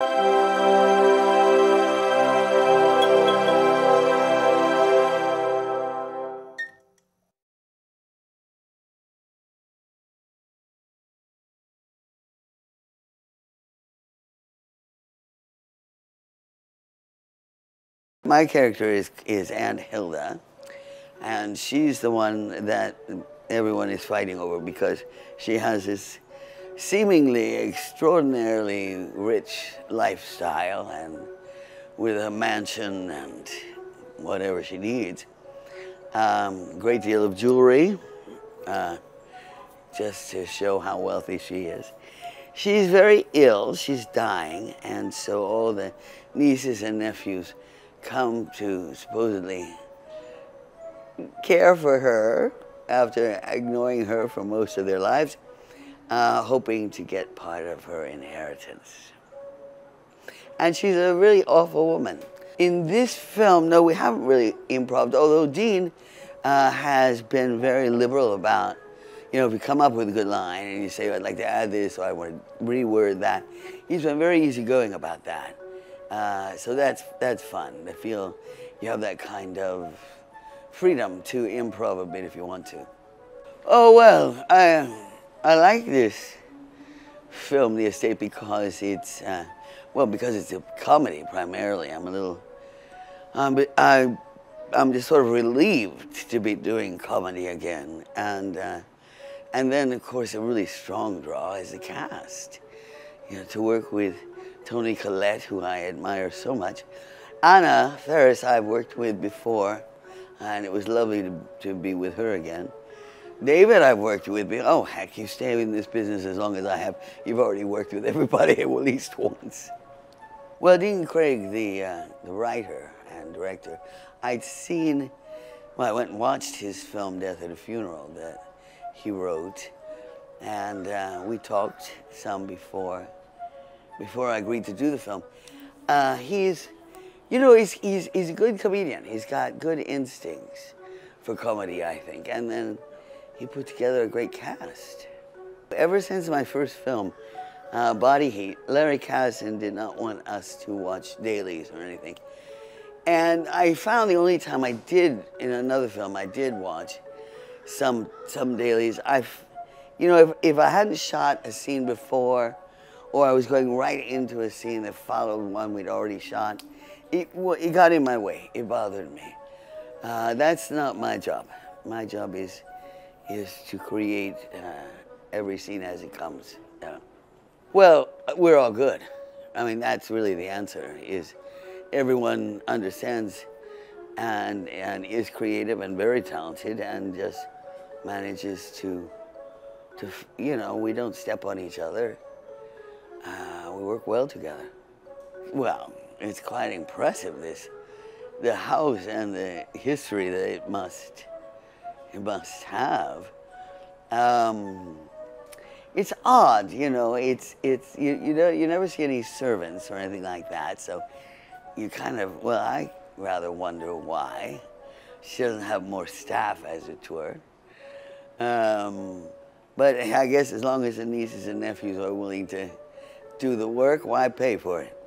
My character is Aunt Hilda, and she's the one that everyone is fighting over because she has this seemingly extraordinarily rich lifestyle and with a mansion and whatever she needs. Great deal of jewelry, just to show how wealthy she is. She's very ill, she's dying, and so all the nieces and nephews come to supposedly care for her after ignoring her for most of their lives, hoping to get part of her inheritance. And she's a really awful woman. In this film, no, we haven't really improv, although Dean has been very liberal about, you know, if you come up with a good line and you say, I'd like to add this, or I want to reword that, he's been very easygoing about that. So that's fun. I feel you have that kind of freedom to improv a bit if you want to. Oh, well, I like this film, The Estate, because it's, well, because it's a comedy primarily. I'm a little, but I'm just sort of relieved to be doing comedy again. And then, of course, a really strong draw is the cast. You know, to work with Toni Collette, who I admire so much. Anna Faris I've worked with before, and it was lovely to be with her again. David I've worked with, oh heck, you stay in this business as long as I have. You've already worked with everybody at least once. Well, Dean Craig, the writer and director, I'd seen, well, I went and watched his film Death at a Funeral that he wrote, and we talked some before I agreed to do the film. He's a good comedian. He's got good instincts for comedy, I think. And then he put together a great cast. Ever since my first film, Body Heat, Larry Kasdan did not want us to watch dailies or anything. And I found the only time I did, in another film, I did watch some dailies. If I hadn't shot a scene before, or I was going right into a scene that followed one we'd already shot, it got in my way. It bothered me. That's not my job. My job is to create every scene as it comes. Well, we're all good. I mean, that's really the answer, is everyone understands and is creative and very talented and just manages to you know, we don't step on each other. We work well together. Well, it's quite impressive, the house and the history that it must have. It's odd, you know. You never see any servants or anything like that, so you kind of, well, I rather wonder why she doesn't have more staff, as it were. But I guess as long as the nieces and nephews are willing to do the work, why pay for it?